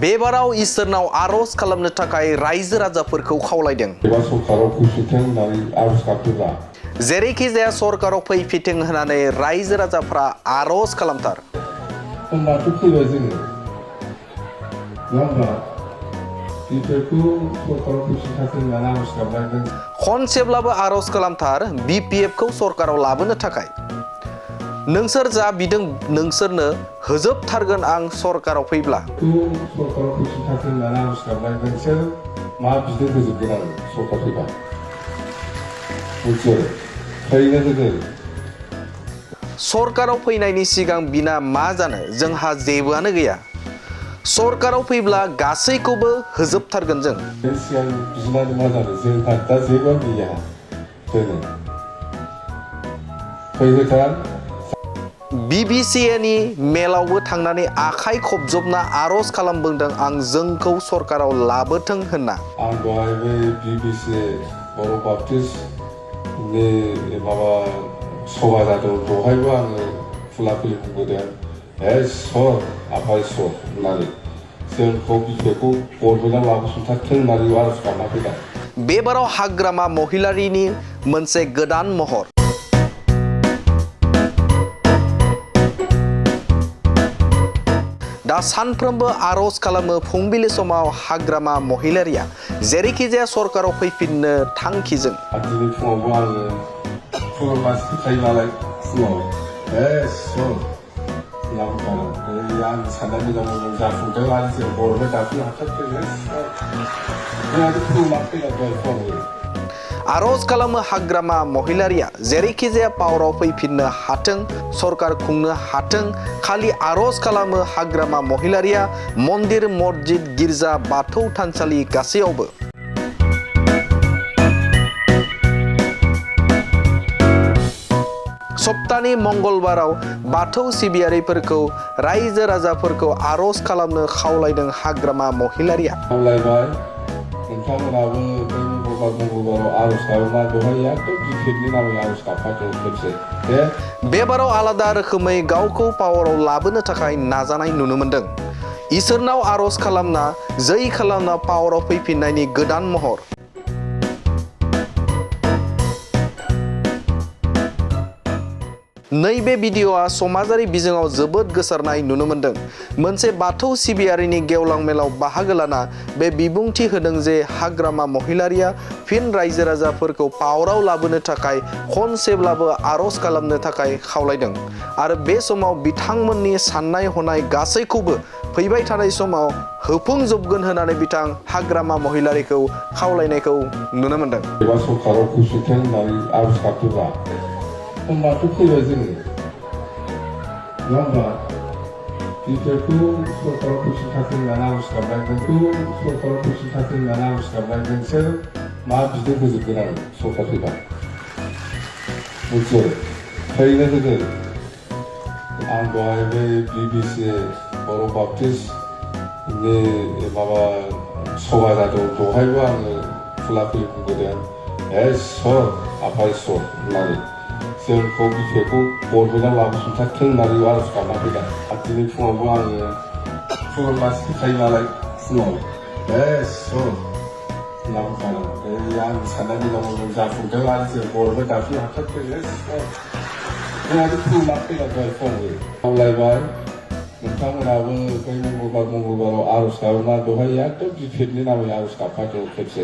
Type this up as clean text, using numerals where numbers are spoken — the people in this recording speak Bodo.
बेबाराव इसोरनाव आरज खालामनो थाखाय रायजो राजाफोरखौ खावलायदों। जेरैखि जाया सरकाराव फैफिथों होननानै रायजो राजाफ्रा आरज खालामथार। खनसेब्लाबो आरज खालामथार BPF खौ सरकाराव लाबोनो थाखाय। नोंसोर जा बिदों नोंसोरनो होजोबथारगोन आं सरकाराव फैब्ला। सरकाराव फैनायनि सिगां बिना मा जानो जोंहा जेबोआनो गैया। सरकाराव फैब्ला गासैखौबो होजोबथारगोन जों। BBCAनि मेलावबो थांनानै आखाइ खबजबना आरज खालामबोदों आं जोंखौ सरकाराव लाबोथों होनना। आं दहाय बे BBC बर' बाप्टिस्टनि माबा सभा जादों दहायबो आङो खुला खुलि बुंबोदों सर आफा इसर होननानै जोंखौ BPFखौ बरपेटायाव लाबोसुंथारथों होननानै आरज खालामना फैदों। बेबाराव हाग्रामा महिलारिनि मोनसे गोदान महर। दा सानफ्रोमबो आरज खालामो फुंबिलि समाव हाग्रामा महिलारिया जेरैखि जाया सरकाराव फैफिननो थांखिजों। दिनै फुङावबो आङो फुङाव मानसि फैखायो नालाय फुङाव आं साननाय मोजां जाफुंदों आरो जों बर'नो दाफिनो हाथारदों। आरज खालामो हाग्रामा महिलारिया जेरैखि जाया पावाराव फैफिननो हाथों, सरकार खुंनो हाथों। खालि आरज खालामो हाग्रामा महिलारिया मन्दिर मस्जिद गिर्जा बाथौ थानसालि गासैयावबो। सप्तानि मंगलबाराव बाथौ सिबियारिफोरखौ रायजो राजाफोरखौ आरज खालामनो खावलायदों हाग्रामा महिलारिया। खावलायबाय नोंथांमोनाबो बै मंगलबाराव आरज गाबोब्ला दहाय एकदम BPFनि नामै आरज गाबफादों खेबसे। बेबाराव आलादा रोखोमै गावखौ पावाराव लाबोनो थाखाय नाजानाय नुनो मोनदों। इसोरनाव आरज खालामना जै खालामना पावाराव फैफिननायनि गोदान महर। नैबे भिडिअ'आ समाजारि बिजोङाव जोबोद गोसारनाय नुनो मोनदों। मोनसे बाथौ सिबियारिनि गेवलां मेलाव बाहागो लाना बे बिबुंथि होदों जे हाग्रामा महिलारिया फिन रायजो राजाफोरखौ पावाराव लाबोनो थाखाय खनसेब्लाबो आरज खालामनो थाखाय खावलायदों आरो बे समाव बिथांमोननि साननाय हनाय गासैखौबो फैबाय थानाय समाव होफुंजोबगोन होननानै बिथां हाग्रामा महिलारिखौ खावलायनायखौ नुनो मोनदों। सरकाराव फैफिनथों होननानै आरज गाबोब्ला होमबाथ' फैबाय जोङो नङा होमबा BPFखौ सरकाराव फैफिनथारथों होननानै आरज गाबनाय नोंखौ सरकाराव फैफिनथारथों होननानै आरज गाबनाय नोंसोर मा बिदों होजोबगोन आरो सरकार फैबा मिथियो फैनो होगोन। आं दहाय बे BBC बर' बाप्टिस्टनि माबा सभा जादों दहायबो आङो खुला खुलि बुंबोदों सर आफा इसर होननानै जोंखौ BPFखौ बरपेटायाव लाबोसुंथारथों होननानै आरज गाबना फैदों। आरो दिनै फुङावबो आङो फुङाव मानसि फैखायो नालाय फुङाव सर लाबोखादों। आं साननाय मोजां जाफुंदों आरो जों बर'नो दाफिनो हाथारदों। खावलायबाय नोंथांमोनाबो बै मंगलबाराव आरज गाबोब्ला दहाय एकदम BPFनि नामै आरज गाबफादों खेबसे।